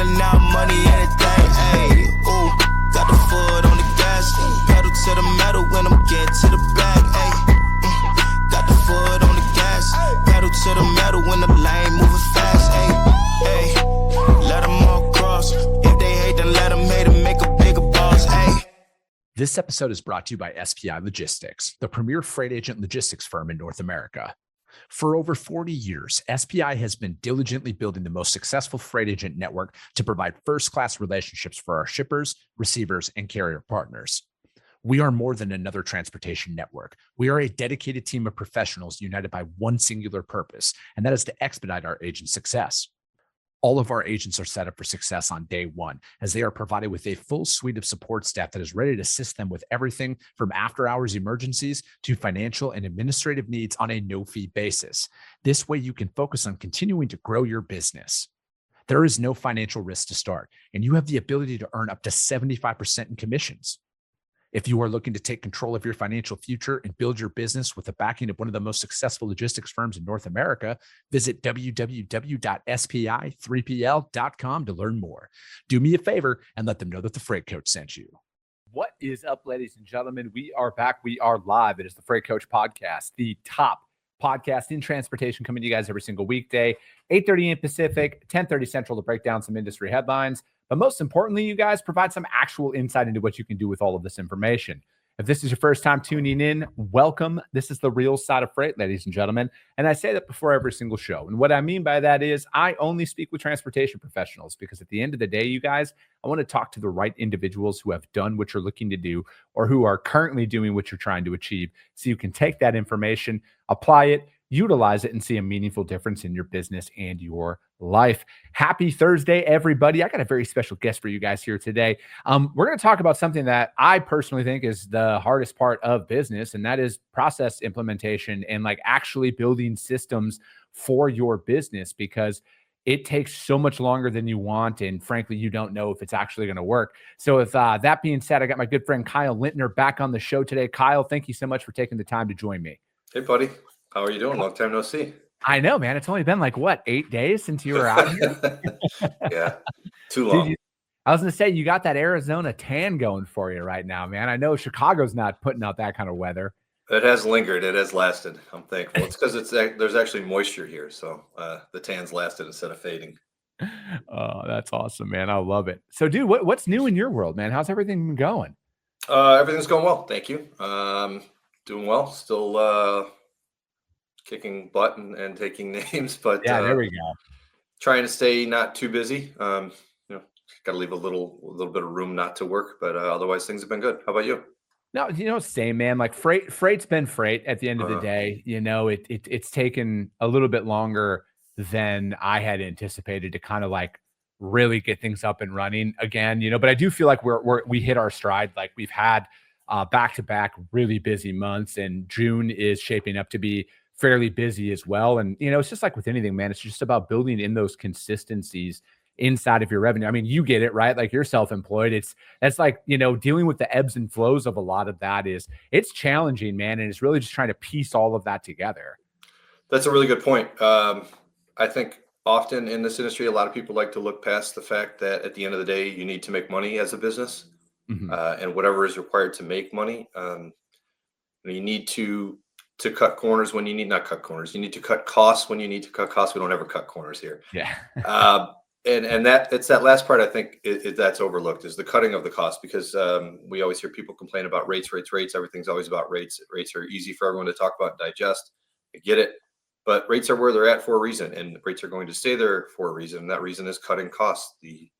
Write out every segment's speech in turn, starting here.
running out of money, anything, ayy. Ooh, got the foot on the gas, pedal to the metal when I'm getting to the back, ayy. Got the foot on the gas, pedal to the metal when the lane moving fast, ayy, ayy. Let them all cross. If they hate, then let them hate and make a bigger boss, ayy. This episode is brought to you by SPI Logistics, the premier freight agent logistics firm in North America. For over 40 years, SPI has been diligently building the most successful freight agent network to provide first-class relationships for our shippers, receivers, and carrier partners. We are more than another transportation network. We are a dedicated team of professionals united by one singular purpose, and that is to expedite our agents' success. All of our agents are set up for success on day one, as they are provided with a full suite of support staff that is ready to assist them with everything from after-hours emergencies to financial and administrative needs on a no-fee basis. This way, you can focus on continuing to grow your business. There is no financial risk to start, and you have the ability to earn up to 75% in commissions. If you are looking to take control of your financial future and build your business with the backing of one of the most successful logistics firms in North America, visit www.spi3pl.com to learn more. Do me a favor and let them know that the Freight Coach sent you. What is up, ladies and gentlemen? We are back. We are live. It is the Freight Coach Podcast, the top podcast in transportation, coming to you guys every single weekday, 8:30 a.m. Pacific, 10:30 Central, to break down some industry headlines. But most importantly, you guys provide some actual insight into what you can do with all of this information. If this is your first time tuning in, welcome. This is the real side of freight, ladies and gentlemen. And I say that before every single show. And what I mean by that is I only speak with transportation professionals, because at the end of the day, you guys, I want to talk to the right individuals who have done what you're looking to do or who are currently doing what you're trying to achieve, so you can take that information, apply it, utilize it, and see a meaningful difference in your business and your life. Happy Thursday, everybody. I got a very special guest for you guys here today. We're going to talk about something that I personally think is the hardest part of business, and that is process implementation and like actually building systems for your business, because it takes so much longer than you want. And frankly, you don't know if it's actually going to work. So with that being said, I got my good friend Kyle Lintner back on the show today. Kyle, thank you so much for taking the time to join me. Hey, buddy. How are you doing? Long time no see. I know, man. It's only been like, what, 8 days since you were out here? Yeah, too long. Dude, I was going to say, you got that Arizona tan going for you right now, man. I know Chicago's not putting out that kind of weather. It has lingered. It has lasted. I'm thankful. It's because there's actually moisture here, so the tan's lasted instead of fading. Oh, that's awesome, man. I love it. So, dude, what's new in your world, man? How's everything been going? Everything's going well. Thank you. Doing well. Still kicking butt and taking names, but yeah, there we go. Trying to stay not too busy. Got to leave a little bit of room not to work, but otherwise things have been good. How about you? No, same, man. Like freight's been freight at the end of the day. It's taken a little bit longer than I had anticipated to kind of like really get things up and running again, but I do feel like we hit our stride. Like we've had back-to-back really busy months, and June is shaping up to be fairly busy as well. And, it's just like with anything, man, it's just about building in those consistencies inside of your revenue. I mean, you get it, right? Like you're self-employed. That's like, dealing with the ebbs and flows of a lot of that it's challenging, man. And it's really just trying to piece all of that together. That's a really good point. I think often in this industry, a lot of people like to look past the fact that at the end of the day, you need to make money as a business, and whatever is required to make money. You need to cut corners when you need not cut corners. You need to cut costs when you need to cut costs. We don't ever cut corners here. Yeah. And that it's that last part, I think that's overlooked, is the cutting of the cost, because we always hear people complain about rates. Everything's always about rates. Rates are easy for everyone to talk about and digest. I get it. But rates are where they're at for a reason, and rates are going to stay there for a reason. And that reason is cutting costs. The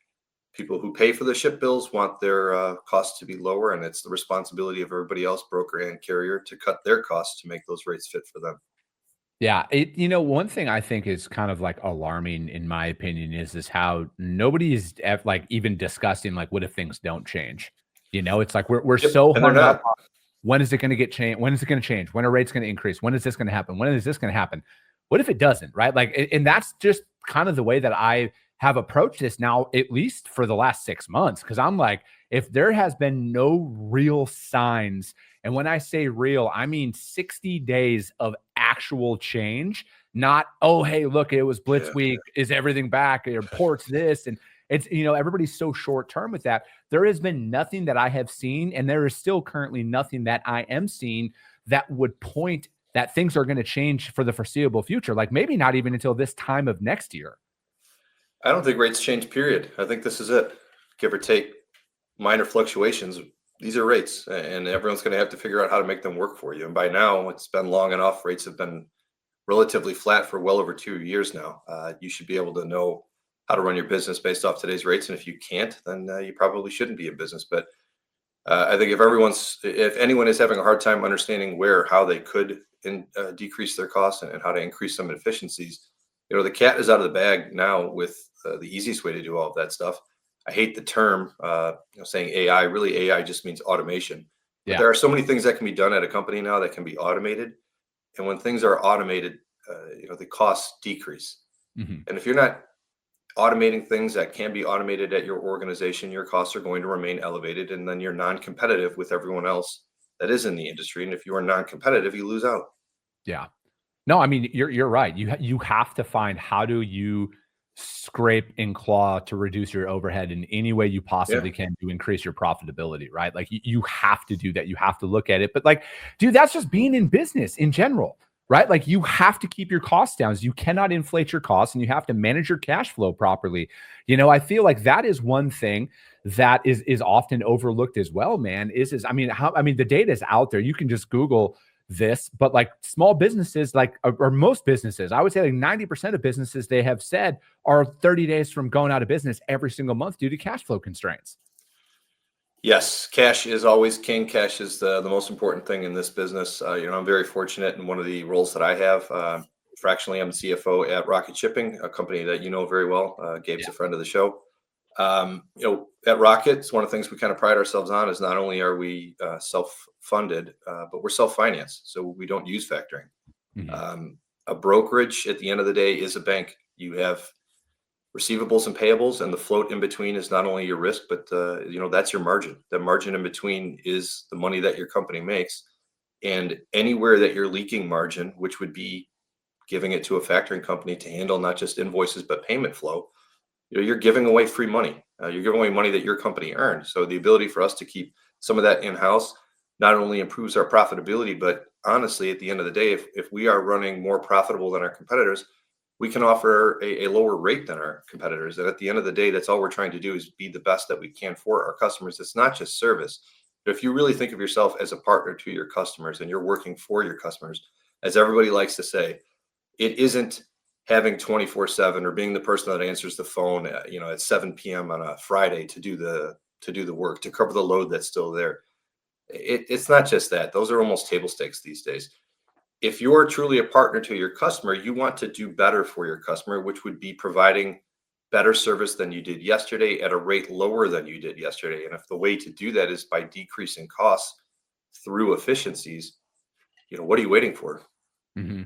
people who pay for the ship bills want their costs to be lower, and it's the responsibility of everybody else, broker and carrier, to cut their costs to make those rates fit for them. Yeah. One thing I think is kind of like alarming, in my opinion, is how nobody is like even discussing like, what if things don't change? It's like we're so hung up on, when is it going to get changed? When is it going to change? When are rates going to increase? When is this going to happen? When is this going to happen? What if it doesn't? Right? Like, and that's just kind of the way that I have approached this now, at least for the last 6 months. Cause I'm like, if there has been no real signs, and when I say real, I mean 60 days of actual change, not, oh, hey, look, it was Blitz week. Is everything back? It reports this. And It's, everybody's so short term with that. There has been nothing that I have seen, and there is still currently nothing that I am seeing that would point that things are going to change for the foreseeable future. Like maybe not even until this time of next year. I don't think rates change, period. I think this is it. Give or take minor fluctuations. These are rates, and everyone's going to have to figure out how to make them work for you. And by now, it's been long enough. Rates have been relatively flat for well over 2 years now. You should be able to know how to run your business based off today's rates. And if you can't, then you probably shouldn't be in business. But I think if anyone is having a hard time understanding how they could decrease their costs and how to increase some efficiencies, the cat is out of the bag now with the easiest way to do all of that stuff. I hate the term saying AI. Really, AI just means automation. But there are so many things that can be done at a company now that can be automated. And when things are automated, the costs decrease. Mm-hmm. And if you're not automating things that can be automated at your organization, your costs are going to remain elevated, and then you're non-competitive with everyone else that is in the industry. And if you are non-competitive, you lose out. Yeah. No, I mean, you're right. You have to find, how do you scrape and claw to reduce your overhead in any way you possibly can to increase your profitability, right? Like you have to do that. You have to look at it. But like, dude, that's just being in business in general, right? Like you have to keep your costs down. You cannot inflate your costs, and you have to manage your cash flow properly. I feel like that is one thing that is often overlooked as well, man. The data is out there. You can just Google this, but like small businesses, or most businesses, I would say like 90% of businesses, they have said, are 30 days from going out of business every single month due to cash flow constraints. Yes, cash is always king. Cash is the most important thing in this business. I'm very fortunate in one of the roles that I have. Fractionally, I'm the CFO at Rocket Shipping, a company that you know very well. Gabe's a friend of the show. At Rocket, it's one of the things we kind of pride ourselves on is not only are we self-funded, but we're self-financed. So we don't use factoring. Mm-hmm. A brokerage at the end of the day is a bank. You have receivables and payables, and the float in between is not only your risk, but that's your margin. The margin in between is the money that your company makes. And anywhere that you're leaking margin, which would be giving it to a factoring company to handle not just invoices, but payment flow, you're giving away free money. You're giving away money that your company earned. So the ability for us to keep some of that in-house not only improves our profitability, but honestly, at the end of the day, if we are running more profitable than our competitors, we can offer a lower rate than our competitors. And at the end of the day, that's all we're trying to do is be the best that we can for our customers. It's not just service. But if you really think of yourself as a partner to your customers and you're working for your customers, as everybody likes to say, it isn't having 24/7 or being the person that answers the phone at 7 p.m. on a Friday to do the work, to cover the load that's still there. It's not just that. Those are almost table stakes these days. If you're truly a partner to your customer, you want to do better for your customer, which would be providing better service than you did yesterday at a rate lower than you did yesterday. And if the way to do that is by decreasing costs through efficiencies, what are you waiting for? Mm-hmm.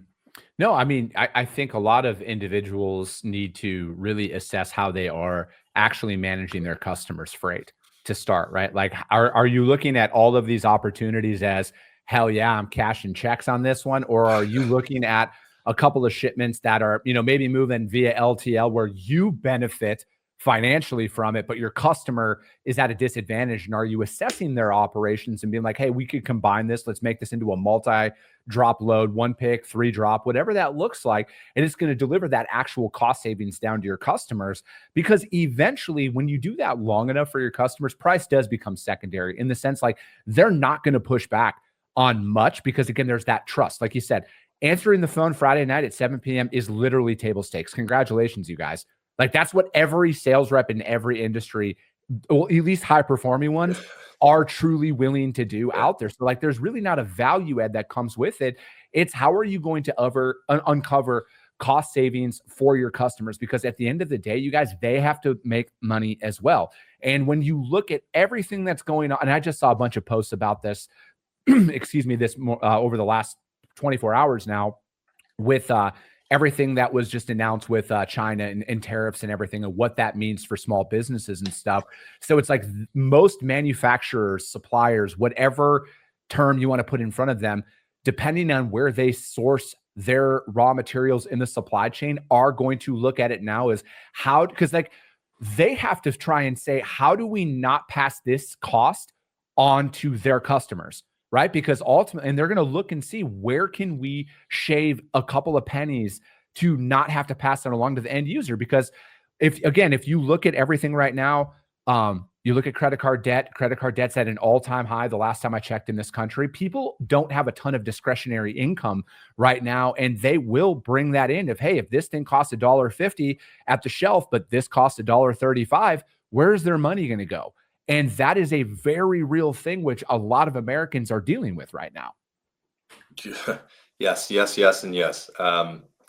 No, I think a lot of individuals need to really assess how they are actually managing their customers' freight to start, right? Like, are you looking at all of these opportunities as, hell yeah, I'm cashing checks on this one? Or are you looking at a couple of shipments that are, maybe moving via LTL where you benefit financially from it, but your customer is at a disadvantage? And are you assessing their operations and being like, hey, we could combine this. Let's make this into a multi-drop load, 1 pick, 3 drop, whatever that looks like. And it's going to deliver that actual cost savings down to your customers. Because eventually, when you do that long enough for your customers, price does become secondary in the sense like they're not going to push back on much because, again, there's that trust. Like you said, answering the phone Friday night at 7 p.m. is literally table stakes. Congratulations, you guys. Like, that's what every sales rep in every industry, well, at least high performing ones, are truly willing to do out there. So like, there's really not a value add that comes with it. It's how are you going to uncover cost savings for your customers? Because at the end of the day, you guys, they have to make money as well. And when you look at everything that's going on, and I just saw a bunch of posts about this, over the last 24 hours now with everything that was just announced with China and tariffs and everything, and what that means for small businesses and stuff. So it's like most manufacturers, suppliers, whatever term you want to put in front of them, depending on where they source their raw materials in the supply chain, are going to look at it now as how, because like they have to try and say, how do we not pass this cost on to their customers, right? Because ultimately, and they're going to look and see, where can we shave a couple of pennies to not have to pass it along to the end user? Because if you look at everything right now, you look at credit card debt's at an all-time high. The last time I checked in this country, people don't have a ton of discretionary income right now. And they will bring that in. If this thing costs $1.50 at the shelf, but this costs $1.35, where's their money going to go? And that is a very real thing, which a lot of Americans are dealing with right now. Yes, and yes.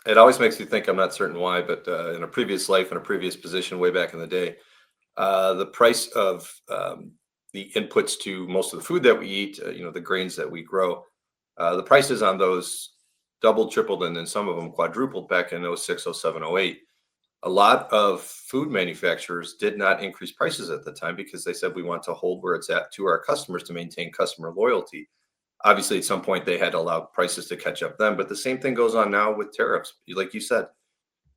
It always makes me think, I'm not certain why, but in a previous life, in a previous position way back in the day, the price of the inputs to most of the food that we eat, the grains that we grow, the prices on those doubled, tripled, and then some of them quadrupled back in 06, 07, 08. A lot of food manufacturers did not increase prices at the time because they said, we want to hold where it's at to our customers to maintain customer loyalty. Obviously, at some point, they had to allow prices to catch up then. But the same thing goes on now with tariffs. Like you said,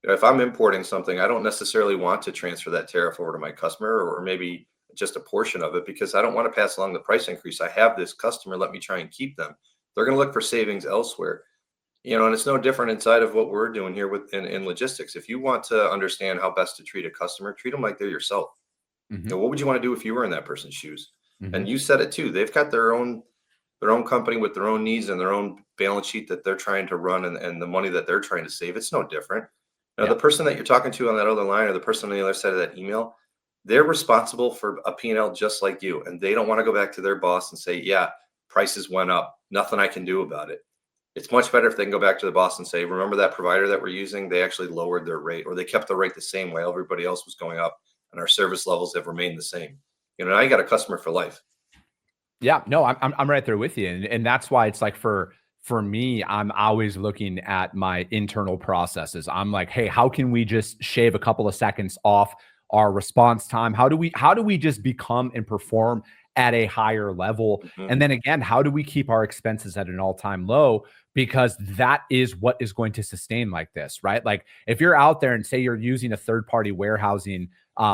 if I'm importing something, I don't necessarily want to transfer that tariff over to my customer, or maybe just a portion of it, because I don't want to pass along the price increase. I have this customer, let me try and keep them. They're going to look for savings elsewhere. And it's no different inside of what we're doing here in logistics. If you want to understand how best to treat a customer, treat them like they're yourself. Mm-hmm. What would you want to do if you were in that person's shoes? Mm-hmm. And you said it too. They've got their own company with their own needs and their own balance sheet that they're trying to run, and the money that they're trying to save. It's no different. Now, the person that you're talking to on that other line, or the person on the other side of that email, they're responsible for a P&L just like you. And they don't want to go back to their boss and say, yeah, prices went up, nothing I can do about it. It's much better if they can go back to the boss and say, remember that provider that we're using? They actually lowered their rate, or they kept the rate the same while everybody else was going up, and our service levels have remained the same. Now you got a customer for life. Yeah, no, I'm right there with you. And that's why it's like, for me, I'm always looking at my internal processes. I'm like, hey, how can we just shave a couple of seconds off our response time? How do we just become and perform at a higher level? Mm-hmm. And then again, how do we keep our expenses at an all-time low? Because that is what is going to sustain like this, right? Like, if you're out there and say you're using a third-party warehousing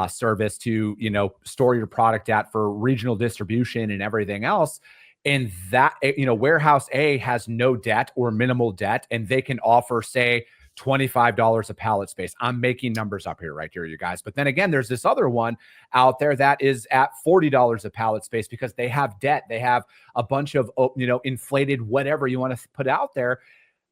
service to, store your product at for regional distribution and everything else, and that, warehouse A has no debt or minimal debt, and they can offer, say, $25 a pallet space. I'm making numbers up here, right here, you guys. But then again, there's this other one out there that is at $40 a pallet space because they have debt. They have a bunch of, inflated whatever you want to put out there,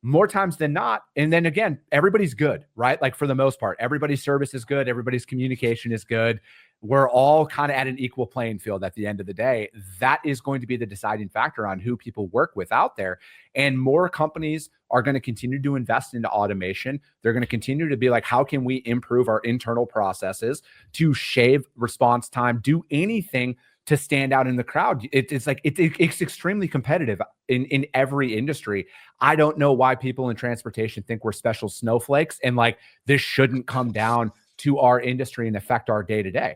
more times than not. And then again, everybody's good, right? Like, for the most part, everybody's service is good. Everybody's communication is good. We're all kind of at an equal playing field at the end of the day. That is going to be the deciding factor on who people work with out there. And more companies are going to continue to invest into automation. They're going to continue to be like, how can we improve our internal processes to shave response time, do anything to stand out in the crowd? It's like, it's extremely competitive in every industry. I don't know why people in transportation think we're special snowflakes, and like, this shouldn't come down to our industry and affect our day to day.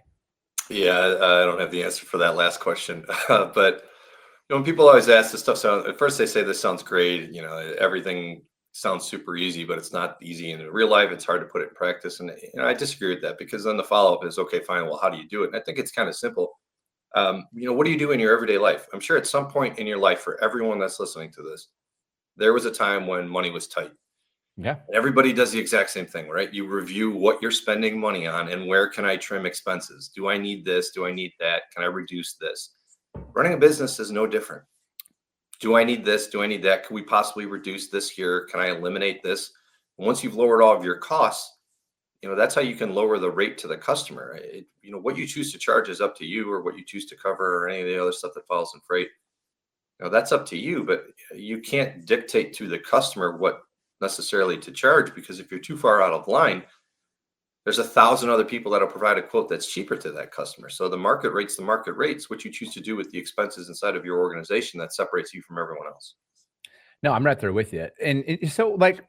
Yeah, I don't have the answer for that last question. But when people always ask this stuff, at first they say, this sounds great. Everything sounds super easy, but it's not easy. And in real life, it's hard to put it in practice. And I disagree with that, because then the follow-up is, okay, fine. Well, how do you do it? And I think it's kind of simple. What do you do in your everyday life? I'm sure at some point in your life, for everyone that's listening to this, there was a time when money was tight. Yeah. Everybody does the exact same thing, right? You review what you're spending money on and where can I trim expenses? Do I need this? Do I need that? Can I reduce this? Running a business is no different. Do I need this? Do I need that? Can we possibly reduce this here? Can I eliminate this? And once you've lowered all of your costs, that's how you can lower the rate to the customer. What you choose to charge is up to you, or what you choose to cover, or any of the other stuff that falls in freight. That's up to you, but you can't dictate to the customer what necessarily to charge, because if you're too far out of line, there's 1,000 other people that'll provide a quote that's cheaper to that customer. So the market rate's the market rates. What you choose to do with the expenses inside of your organization, that separates you from everyone else. No, I'm right there with you. And so, like,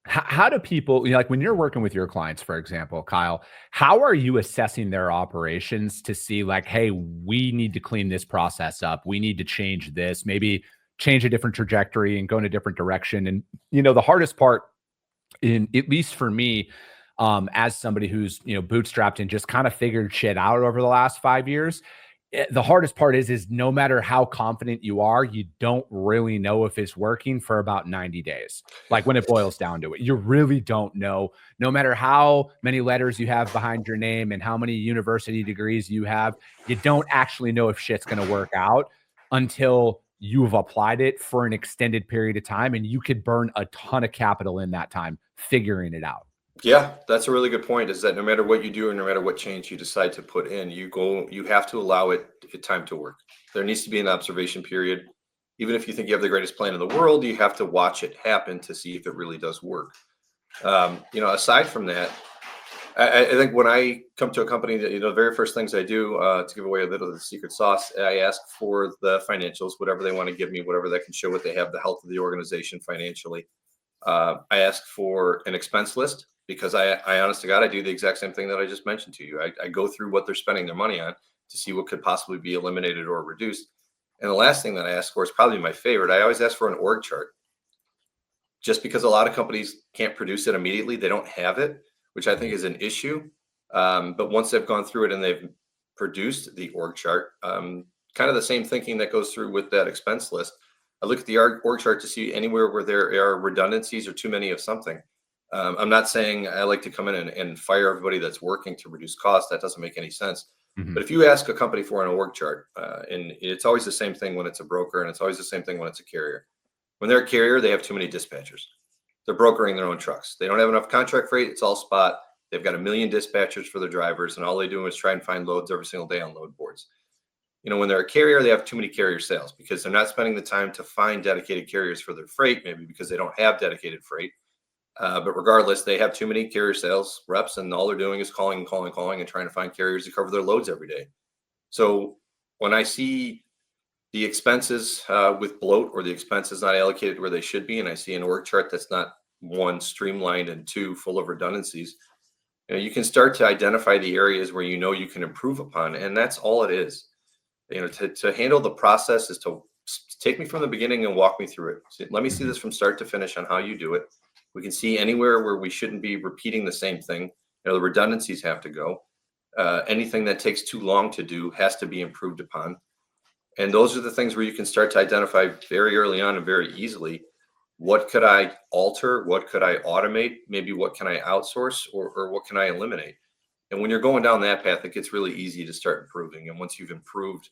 how do people, like, when you're working with your clients, for example, Kyle, how are you assessing their operations to see, like, hey, we need to clean this process up, we need to change this, maybe change a different trajectory and go in a different direction? And, the hardest part, at least for me, as somebody who's, bootstrapped and just kind of figured shit out over the last 5 years. The hardest part is no matter how confident you are, you don't really know if it's working for about 90 days. Like when it boils down to it, you really don't know, no matter how many letters you have behind your name and how many university degrees you have, you don't actually know if shit's going to work out until you've applied it for an extended period of time. And you could burn a ton of capital in that time figuring it out. Yeah, that's a really good point, is that no matter what you do and no matter what change you decide to put in, you have to allow it time to work. There needs to be an observation period. Even if you think you have the greatest plan in the world, you have to watch it happen to see if it really does work. Aside from that, I think when I come to a company, that the very first things I do, to give away a bit of the secret sauce, I ask for the financials, whatever they want to give me, whatever that can show what they have, the health of the organization financially. I ask for an expense list, because I honest to God, I do the exact same thing that I just mentioned to you. I go through what they're spending their money on to see what could possibly be eliminated or reduced. And the last thing that I ask for is probably my favorite. I always ask for an org chart. Just because a lot of companies can't produce it immediately, they don't have it, which I think is an issue. But once they've gone through it and they've produced the org chart, kind of the same thinking that goes through with that expense list. I look at the org chart to see anywhere where there are redundancies or too many of something. I'm not saying I like to come in and fire everybody that's working to reduce costs. That doesn't make any sense. Mm-hmm. But if you ask a company for an org chart, and it's always the same thing when it's a broker, and it's always the same thing when it's a carrier. When they're a carrier, they have too many dispatchers. They're brokering their own trucks. They don't have enough contract freight. It's all spot. They've got 1 million dispatchers for their drivers, and all they do is try and find loads every single day on load boards. When they're a carrier, they have too many carrier sales because they're not spending the time to find dedicated carriers for their freight, maybe because they don't have dedicated freight. But regardless, they have too many carrier sales reps, and all they're doing is calling and trying to find carriers to cover their loads every day. So when I see the expenses with bloat, or the expenses not allocated where they should be, and I see an org chart that's not, one, streamlined, and two, full of redundancies, you can start to identify the areas where you can improve upon, and that's all it is. To handle the process is to take me from the beginning and walk me through it. So let me see this from start to finish on how you do it. We can see anywhere where we shouldn't be repeating the same thing. The redundancies have to go. Anything that takes too long to do has to be improved upon. And those are the things where you can start to identify very early on and very easily, what could I alter? What could I automate? Maybe what can I outsource, or what can I eliminate? And when you're going down that path, it gets really easy to start improving. And once you've improved,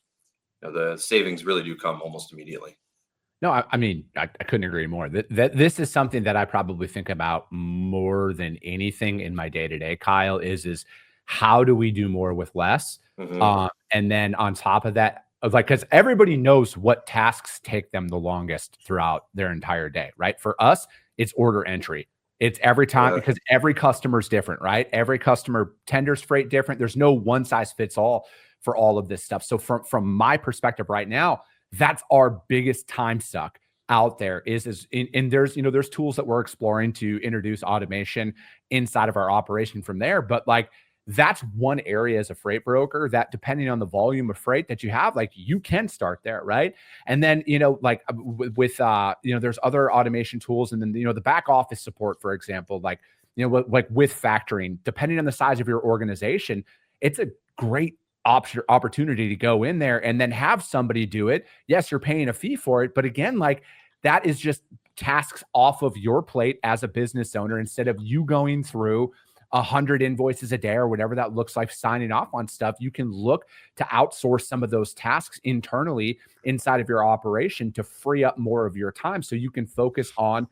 the savings really do come almost immediately. No, I mean, I couldn't agree more. This is something that I probably think about more than anything in my day-to-day, Kyle, is how do we do more with less? Mm-hmm. And then on top of that, because everybody knows what tasks take them the longest throughout their entire day, right? For us, it's order entry. It's every time, because every customer is different, right? Every customer tenders freight different. There's no one size fits all for all of this stuff. So from my perspective right now, that's our biggest time suck out there and there's tools that we're exploring to introduce automation inside of our operation from there. But that's one area as a freight broker that, depending on the volume of freight that you have, you can start there, right? And then, with there's other automation tools, and then, the back office support, for example, with factoring, depending on the size of your organization, it's a great opportunity to go in there and then have somebody do it. Yes, you're paying a fee for it, but again, that is just tasks off of your plate as a business owner, instead of you going through 100 invoices a day or whatever that looks like, signing off on stuff. You can look to outsource some of those tasks internally inside of your operation to free up more of your time, so you can focus on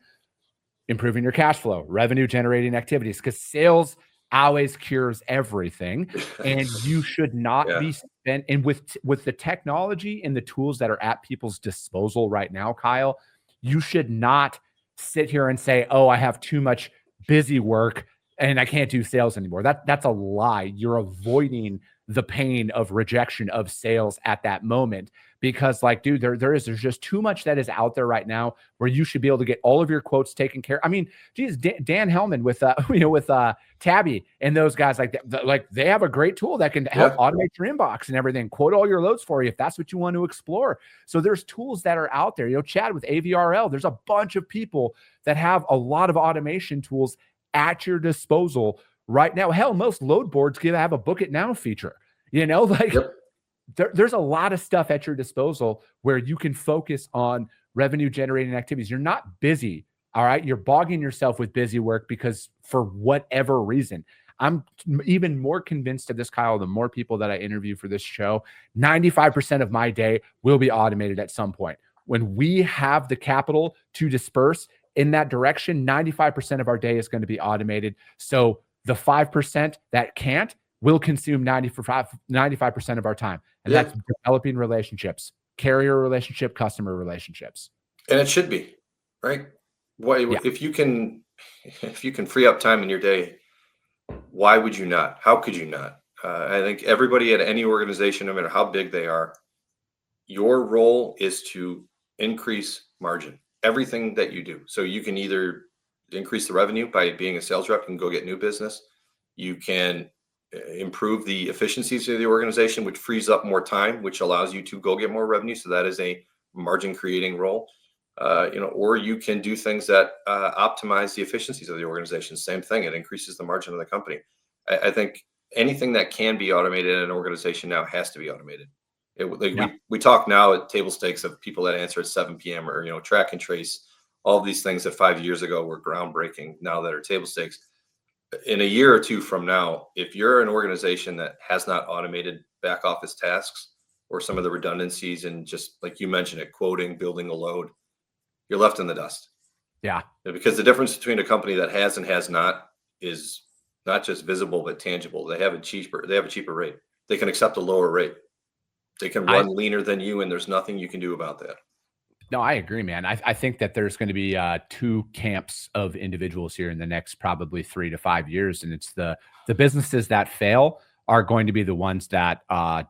improving your cash flow, revenue generating activities, because sales always cures everything. And you should not be spent. And with the technology and the tools that are at people's disposal right now, Kyle, you should not sit here and say, oh, I have too much busy work and I can't do sales anymore. That's a lie. You're avoiding the pain of rejection of sales at that moment, because dude, there's just too much that is out there right now where you should be able to get all of your quotes taken care of. I mean, geez, Dan Hellman with Tabby and those guys, they have a great tool that can help automate your inbox and everything, quote all your loads for you if that's what you want to explore. So there's tools that are out there. Chad with AVRL, there's a bunch of people that have a lot of automation tools at your disposal right now. Hell, most load boards have a book it now feature, like Yep. there's a lot of stuff at your disposal where you can focus on revenue generating activities. You're not busy. All right. You're bogging yourself with busy work because for whatever reason, I'm even more convinced of this, Kyle, the more people that I interview for this show, 95% of my day will be automated at some point. When we have the capital to disperse in that direction, 95% of our day is going to be automated. So the 5% that can't will consume 95% of our time. And Yeah. that's developing relationships, carrier relationship, customer relationships. And it should be, right? Why, Yeah. if you can free up time in your day, why would you not? How could you not? I think everybody at any organization, no matter how big they are, your role is to increase margin, everything that you do. So you can either increase the revenue by being a sales rep and go get new business. You can improve the efficiencies of the organization, which frees up more time, which allows you to go get more revenue. So that is a margin creating role. Or you can do things that optimize the efficiencies of the organization. Same thing. It increases the margin of the company. I think anything that can be automated in an organization now has to be automated. We talk now at table stakes of people that answer at 7 p.m. or, track and trace, all of these things that 5 years ago were groundbreaking now that are table stakes. In a year or two from now, if you're an organization that has not automated back office tasks or some of the redundancies and just like you mentioned it, quoting, building a load, you're left in the dust. Yeah. Because the difference between a company that has and has not is not just visible, but tangible. They have a cheaper rate. They can accept a lower rate. They can run leaner than you, and there's nothing you can do about that. No, I agree, man. I think that there's going to be two camps of individuals here in the next probably 3 to 5 years. And it's the businesses that fail are going to be the ones that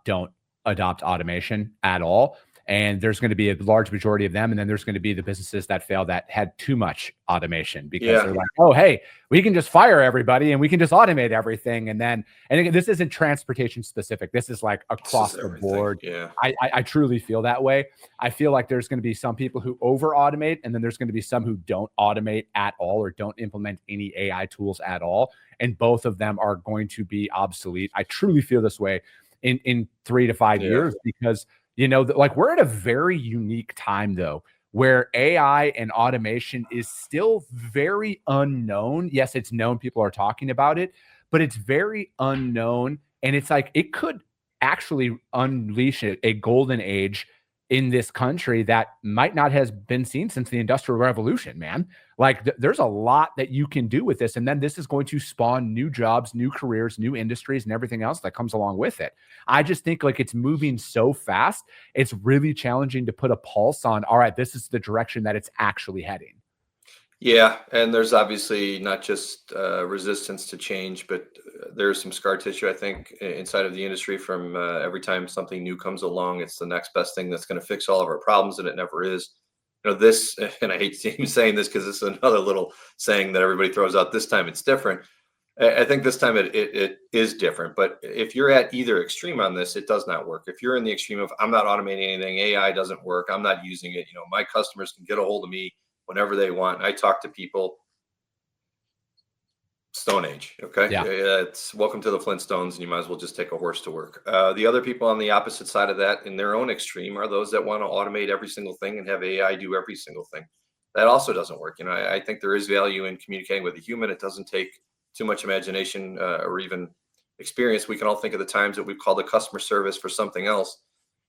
don't adopt automation at all. And there's going to be a large majority of them. And then there's going to be the businesses that fail that had too much automation because they're like, oh, hey, we can just fire everybody and we can just automate everything. And again, this isn't transportation specific. This is like across the board. Yeah. I truly feel that way. I feel like there's going to be some people who over automate, and then there's going to be some who don't automate at all or don't implement any AI tools at all. And both of them are going to be obsolete. I truly feel this way in 3 to 5 years because we're at a very unique time though, where AI and automation is still very unknown. Yes, it's known, people are talking about it, but it's very unknown. And it's like, it could actually unleash a golden age in this country that might not have been seen since the Industrial Revolution, man. Like there's a lot that you can do with this. And then this is going to spawn new jobs, new careers, new industries, and everything else that comes along with it. I just think like it's moving so fast. It's really challenging to put a pulse on, all right, this is the direction that it's actually heading. Yeah. And there's obviously not just resistance to change, but there's some scar tissue, I think, inside of the industry from every time something new comes along, it's the next best thing that's going to fix all of our problems. And it never is. This, and I hate even saying this because it's another little saying that everybody throws out, this time it's different. I think this time it is different. But if you're at either extreme on this, it does not work. If you're in the extreme of I'm not automating anything, AI doesn't work, I'm not using it, my customers can get a hold of me whenever they want. I talk to people. Stone Age. Okay. Yeah. It's welcome to the Flintstones, and you might as well just take a horse to work. The other people on the opposite side of that in their own extreme are those that want to automate every single thing and have AI do every single thing. That also doesn't work. I think there is value in communicating with a human. It doesn't take too much imagination or even experience. We can all think of the times that we've called a customer service for something else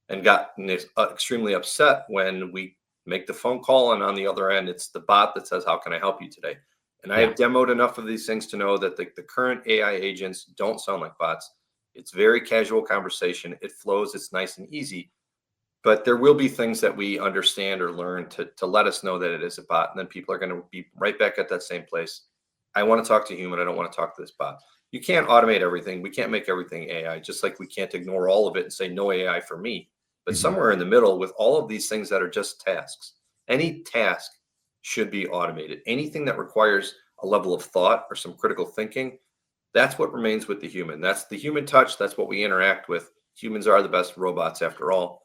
and gotten extremely upset when we make the phone call and on the other end, it's the bot that says, how can I help you today? And I have demoed enough of these things to know that the current AI agents don't sound like bots. It's very casual conversation. It flows. It's nice and easy. But there will be things that we understand or learn to let us know that it is a bot. And then people are going to be right back at that same place. I want to talk to a human. I don't want to talk to this bot. You can't automate everything. We can't make everything AI, just like we can't ignore all of it and say no AI for me. But somewhere in the middle with all of these things that are just tasks, any task should be automated. Anything that requires a level of thought or some critical thinking, that's what remains with the human. That's the human touch. That's what we interact with. Humans are the best robots after all.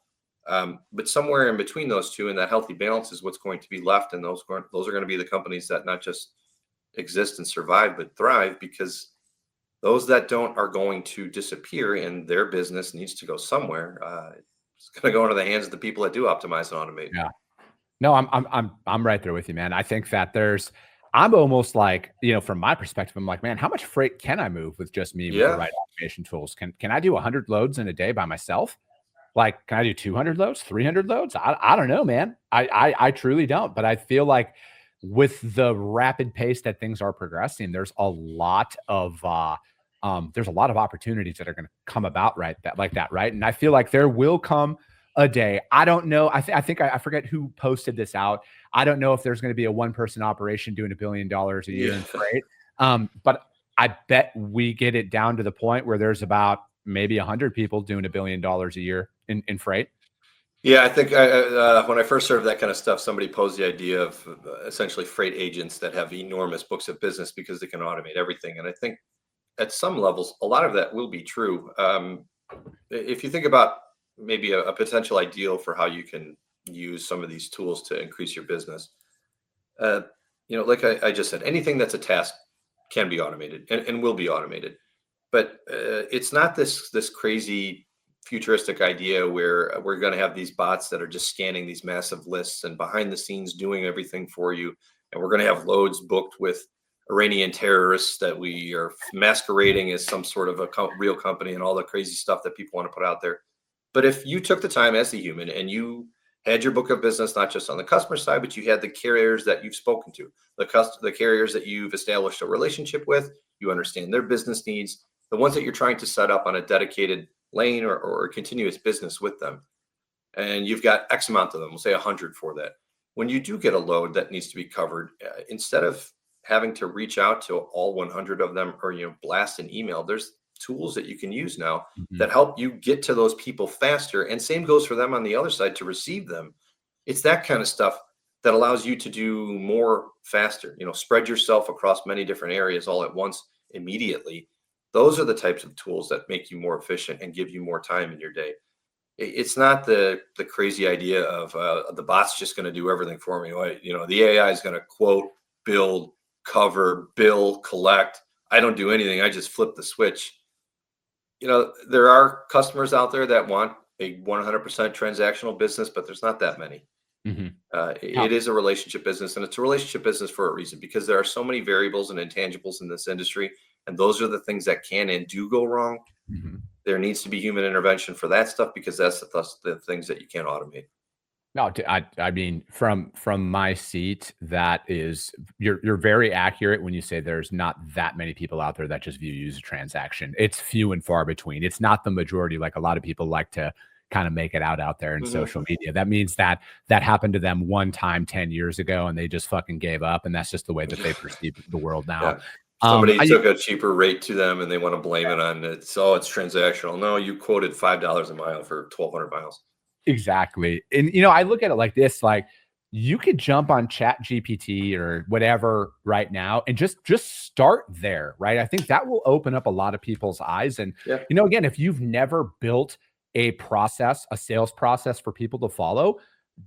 But somewhere in between those two and that healthy balance is what's going to be left. And those are going to be the companies that not just exist and survive, but thrive because Those that don't are going to disappear, and their business needs to go somewhere. It's going to go into the hands of the people that do optimize and automate. Yeah. No, I'm right there with you, man. I think that I'm almost like, from my perspective, I'm like, man, how much freight can I move with just me with the right automation tools? Can I do 100 loads in a day by myself? Like, can I do 200 loads, 300 loads? I don't know, man. I truly don't. But I feel like with the rapid pace that things are progressing, there's a lot of opportunities that are going to come about like that, right? And I feel like there will come a day. I don't know. I forget who posted this out. I don't know if there's going to be a one-person operation doing $1 billion a year in freight. But I bet we get it down to the point where there's about maybe 100 people doing $1 billion a year in freight. Yeah, I think when I first heard that kind of stuff, somebody posed the idea of essentially freight agents that have enormous books of business because they can automate everything. And I think at some levels, a lot of that will be true. If you think about maybe a potential ideal for how you can use some of these tools to increase your business, like I just said, anything that's a task can be automated and will be automated. But it's not this crazy futuristic idea where we're going to have these bots that are just scanning these massive lists and behind the scenes doing everything for you. And we're going to have loads booked with Iranian terrorists that we are masquerading as some sort of a real company and all the crazy stuff that people want to put out there. But if you took the time as a human and you had your book of business, not just on the customer side, but you had the carriers that you've spoken to, the carriers that you've established a relationship with, you understand their business needs, the ones that you're trying to set up on a dedicated lane or continuous business with them. And you've got X amount of them, we'll say 100 for that. When you do get a load that needs to be covered, instead of having to reach out to all 100 of them or, blast an email, there's tools that you can use now that help you get to those people faster. And same goes for them on the other side to receive them. It's that kind of stuff that allows you to do more faster, spread yourself across many different areas all at once immediately. Those are the types of tools that make you more efficient and give you more time in your day. It's not the crazy idea of the bot's just going to do everything for me. The AI is going to quote, build, cover, bill, collect. I don't do anything. I just flip the switch. There are customers out there that want a 100% transactional business, but there's not that many. It is a relationship business, and it's a relationship business for a reason, because there are so many variables and intangibles in this industry. And those are the things that can and do go wrong. There needs to be human intervention for that stuff, because that's the things that you can't automate. No, I mean, from my seat, that is, you're very accurate when you say there's not that many people out there that just view you as a transaction. It's few and far between. It's not the majority, like a lot of people like to kind of make it out there in social media. That means that happened to them one time 10 years ago, and they just fucking gave up. And that's just the way that they perceive the world now. Yeah. Somebody took a cheaper rate to them and they want to blame it on it's transactional. No, you quoted $5 a mile for 1,200 miles. Exactly. And, I look at it like this, like you could jump on Chat GPT or whatever right now and just start there, right? I think that will open up a lot of people's eyes. And, again, if you've never built a sales process for people to follow,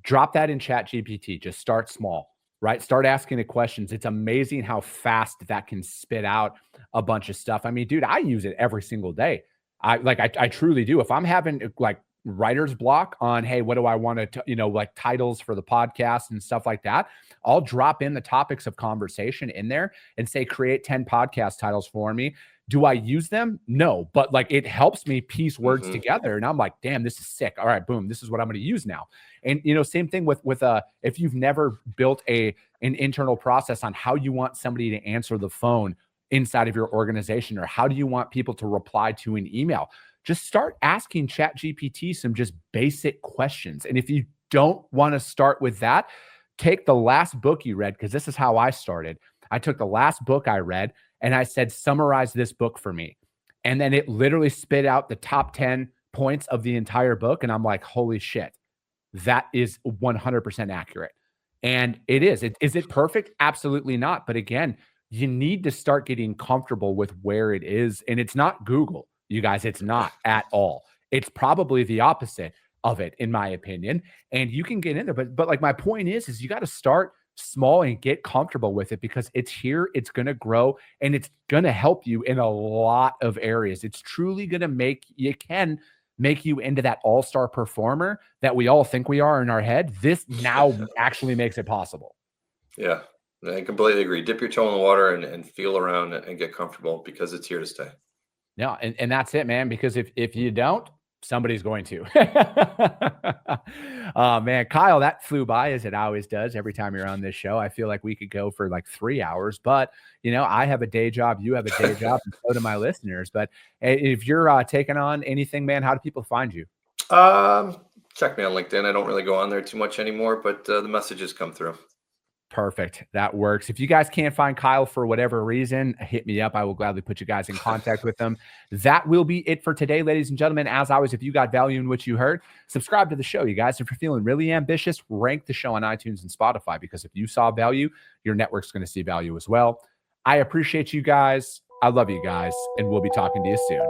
drop that in Chat GPT. Just start small. Right? Start asking the questions. It's amazing how fast that can spit out a bunch of stuff. I mean, dude, I use it every single day. I truly do. If I'm having like writer's block on, hey, what do I want to, like titles for the podcast and stuff like that, I'll drop in the topics of conversation in there and say, create 10 podcast titles for me. Do I use them? No, but like it helps me piece words together. And I'm like, damn, this is sick. All right, boom, this is what I'm going to use now. And same thing with if you've never built an internal process on how you want somebody to answer the phone inside of your organization, or how do you want people to reply to an email, just start asking ChatGPT some just basic questions. And if you don't want to start with that, take the last book you read, because this is how I started. I took the last book I read and I said, summarize this book for me. And then it literally spit out the top 10 points of the entire book. And I'm like, holy shit, that is 100% accurate. And it is. Is it perfect? Absolutely not. But again, you need to start getting comfortable with where it is. And it's not Google, you guys. It's not at all. It's probably the opposite of it, in my opinion. And you can get in there. But like my point is you got to start small and get comfortable with it, because it's here, it's going to grow, and it's going to help you in a lot of areas. It's truly going to make you into that all-star performer that we all think we are in our head. This now actually makes it possible. Yeah, I completely agree. Dip your toe in the water and feel around and get comfortable, because it's here to stay. Yeah, and that's it, man, because if you don't, somebody's going to. Oh, man, Kyle, that flew by, as it always does every time you're on this show. I feel like we could go for like 3 hours, but I have a day job, you have a day job, and so do my listeners. But if you're taking on anything, man, how do people find you? Check me on LinkedIn. I don't really go on there too much anymore, but the messages come through. Perfect. That works. If you guys can't find Kyle for whatever reason, hit me up. I will gladly put you guys in contact with them. That will be it for today, ladies and gentlemen. As always, if you got value in what you heard, subscribe to the show, you guys. If you're feeling really ambitious, rank the show on iTunes and Spotify, because if you saw value, your network's going to see value as well. I appreciate you guys. I love you guys, and we'll be talking to you soon.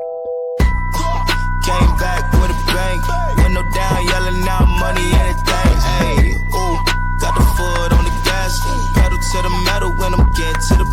Came back with a bang, window down, yelling out money, anything. Hey, ooh, got the foot on the gas, pedal to the metal when I'm getting to the